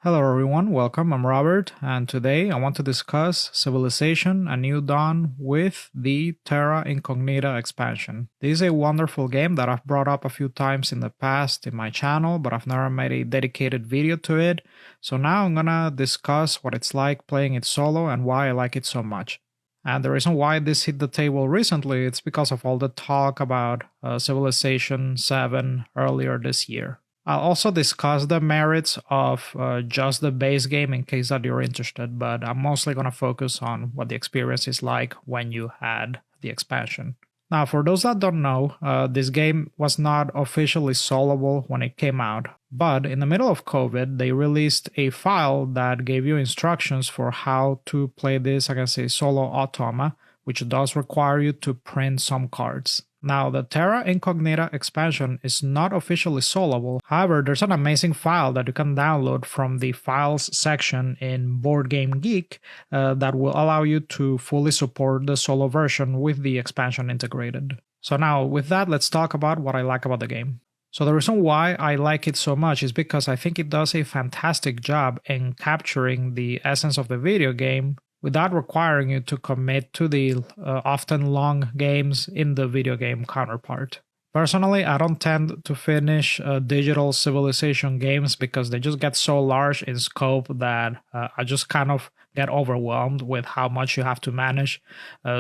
Hello everyone, welcome. I'm Robert, and today I want to discuss Civilization: A New Dawn with the Terra Incognita expansion. This is a wonderful game that I've brought up a few times in the past in my channel, but I've never made a dedicated video to it. So now I'm gonna discuss what it's like playing it solo and why I like it so much. And the reason why this hit the table recently, it's because of all the talk about Civilization 7 earlier this year. I'll also discuss the merits of just the base game in case that you're interested, but I'm mostly going to focus on what the experience is like when you add the expansion. Now, for those that don't know, this game was not officially soloable when it came out, but in the middle of COVID, they released a file that gave you instructions for how to play this against a solo automa, which does require you to print some cards. Now, the Terra Incognita expansion is not officially soloable. However, there's an amazing file that you can download from the files section in Board Game Geek that will allow you to fully support the solo version with the expansion integrated. So now, with that, let's talk about what I like about the game. So the reason why I like it so much is because I think it does a fantastic job in capturing the essence of the video game without requiring you to commit to the often long games in the video game counterpart. Personally, I don't tend to finish digital Civilization games because they just get so large in scope that I just kind of get overwhelmed with how much you have to manage.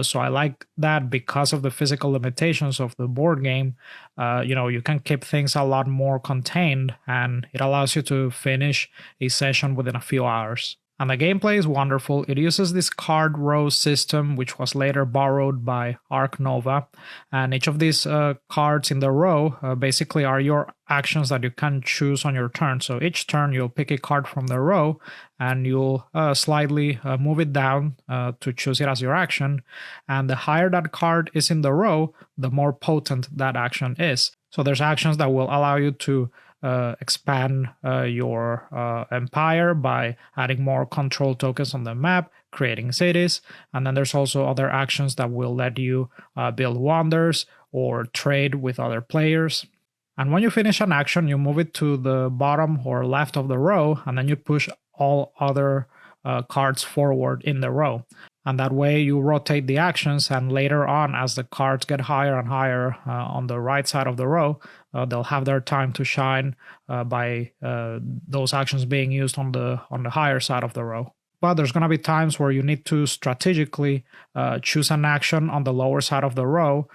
So I like that because of the physical limitations of the board game. You can keep things a lot more contained, and it allows you to finish a session within a few hours. And the gameplay is wonderful. It uses this card row system, which was later borrowed by Arc Nova. And each of these cards in the row basically are your actions that you can choose on your turn. So each turn you'll pick a card from the row and you'll slightly move it down to choose it as your action. And the higher that card is in the row, the more potent that action is. So there's actions that will allow you to expand your empire by adding more control tokens on the map, creating cities, and then there's also other actions that will let you build wonders or trade with other players. And when you finish an action, you move it to the bottom or left of the row, and then you push all other cards forward in the row. And that way you rotate the actions, and later on, as the cards get higher and higher on the right side of the row, they'll have their time to shine by those actions being used on the higher side of the row. But there's going to be times where you need to strategically choose an action on the lower side of the row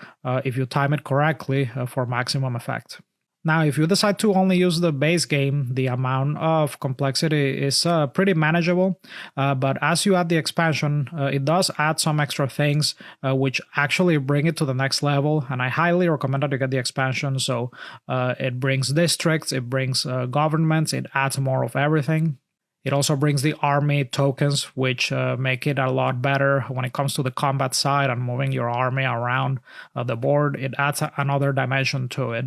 if you time it correctly for maximum effect. Now, if you decide to only use the base game, the amount of complexity is pretty manageable, but as you add the expansion, it does add some extra things which actually bring it to the next level, and I highly recommend that you get the expansion. So it brings districts, it brings governments, it adds more of everything. It also brings the army tokens, which make it a lot better when it comes to the combat side and moving your army around the board. It adds another dimension to it.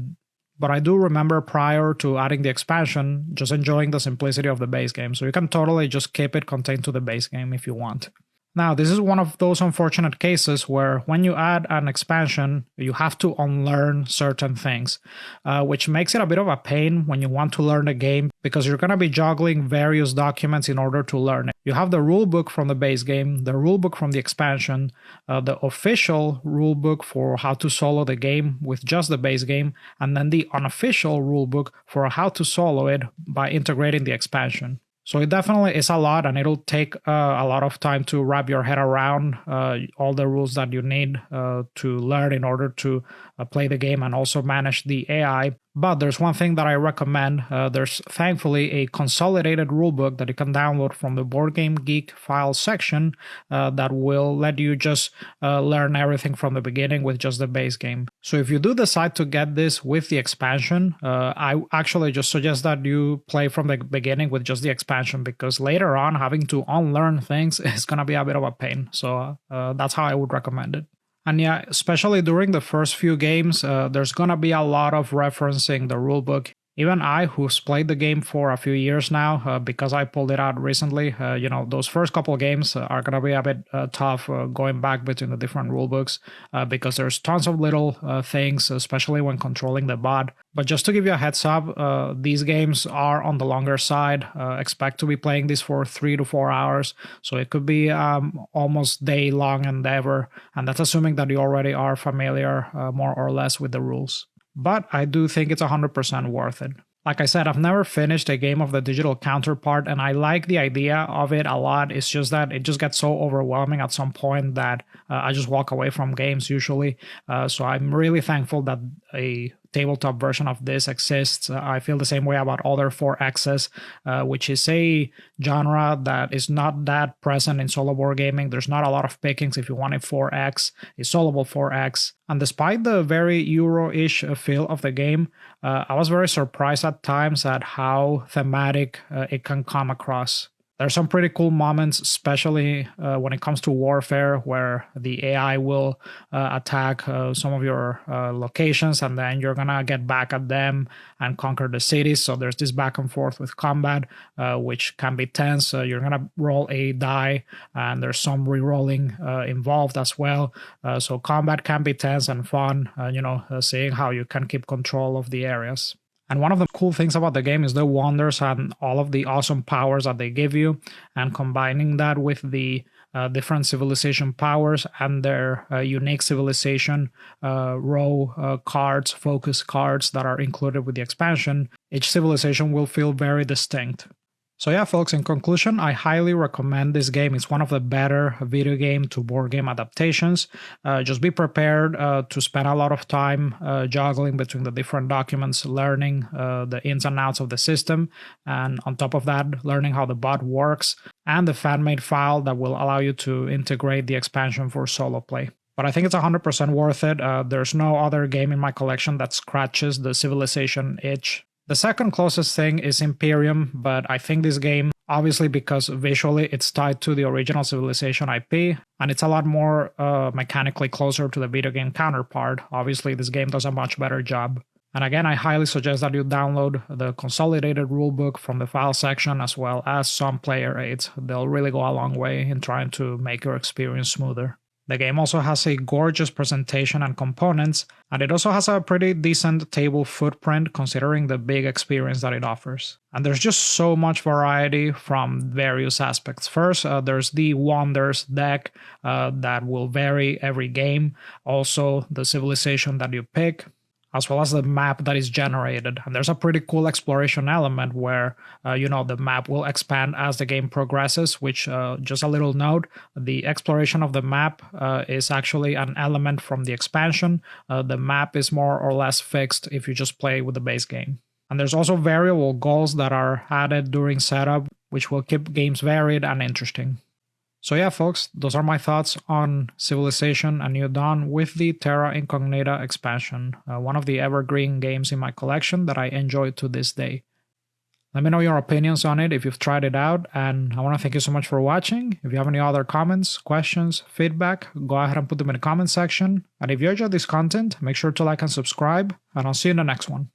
But I do remember prior to adding the expansion, just enjoying the simplicity of the base game. So you can totally just keep it contained to the base game if you want. Now, this is one of those unfortunate cases where when you add an expansion, you have to unlearn certain things, which makes it a bit of a pain when you want to learn the game because you're going to be juggling various documents in order to learn it. You have the rulebook from the base game, the rulebook from the expansion, the official rulebook for how to solo the game with just the base game, and then the unofficial rulebook for how to solo it by integrating the expansion. So it definitely is a lot, and it'll take a lot of time to wrap your head around all the rules that you need to learn in order to play the game and also manage the AI. But there's one thing that I recommend. There's thankfully a consolidated rulebook that you can download from the Board Game Geek files section that will let you just learn everything from the beginning with just the base game. So if you do decide to get this with the expansion, I actually just suggest that you play from the beginning with just the expansion, because later on having to unlearn things is going to be a bit of a pain. So that's how I would recommend it. And yeah, especially during the first few games, there's going to be a lot of referencing the rulebook. Even I, who's played the game for a few years now, because I pulled it out recently, those first couple of games are going to be a bit tough going back between the different rulebooks because there's tons of little things, especially when controlling the bot. But just to give you a heads up, these games are on the longer side. Expect to be playing this for 3 to 4 hours, so it could be almost day-long endeavor, and that's assuming that you already are familiar more or less with the rules. But I do think it's 100% worth it. Like I said, I've never finished a game of the digital counterpart, and I like the idea of it a lot. It's just that it just gets so overwhelming at some point that I just walk away from games usually. So I'm really thankful that a tabletop version of this exists. I feel the same way about other 4Xs, which is a genre that is not that present in solo board gaming. There's not a lot of pickings if you want a 4X, a soloable 4X. And despite the very Euro-ish feel of the game, I was very surprised at times at how thematic it can come across. There's some pretty cool moments, especially when it comes to warfare, where the AI will attack some of your locations, and then you're gonna get back at them and conquer the cities. So there's this back and forth with combat, which can be tense. You're gonna roll a die, and there's some re-rolling involved as well. So combat can be tense and fun, seeing how you can keep control of the areas. And one of the cool things about the game is the wonders and all of the awesome powers that they give you, and combining that with the different civilization powers and their unique civilization row cards, focus cards that are included with the expansion, each civilization will feel very distinct. So yeah, folks, in conclusion, I highly recommend this game. It's one of the better video game to board game adaptations. Just be prepared to spend a lot of time juggling between the different documents, learning the ins and outs of the system, and on top of that, learning how the bot works, and the fan-made file that will allow you to integrate the expansion for solo play. But I think it's 100% worth it. There's no other game in my collection that scratches the civilization itch. The second closest thing is Imperium, but I think this game, obviously because visually it's tied to the original Civilization IP, and it's a lot more mechanically closer to the video game counterpart. Obviously, this game does a much better job. And again, I highly suggest that you download the consolidated rulebook from the file section, as well as some player aids. They'll really go a long way in trying to make your experience smoother. The game also has a gorgeous presentation and components, and it also has a pretty decent table footprint considering the big experience that it offers. And there's just so much variety from various aspects. First, there's the Wonders deck that will vary every game. Also, the civilization that you pick, as well as the map that is generated. And there's a pretty cool exploration element where, the map will expand as the game progresses, which, just a little note, the exploration of the map is actually an element from the expansion. The map is more or less fixed if you just play with the base game. And there's also variable goals that are added during setup, which will keep games varied and interesting. So yeah, folks, those are my thoughts on Civilization: A New Dawn with the Terra Incognita expansion, one of the evergreen games in my collection that I enjoy to this day. Let me know your opinions on it if you've tried it out, and I want to thank you so much for watching. If you have any other comments, questions, feedback, go ahead and put them in the comment section. And if you enjoyed this content, make sure to like and subscribe, and I'll see you in the next one.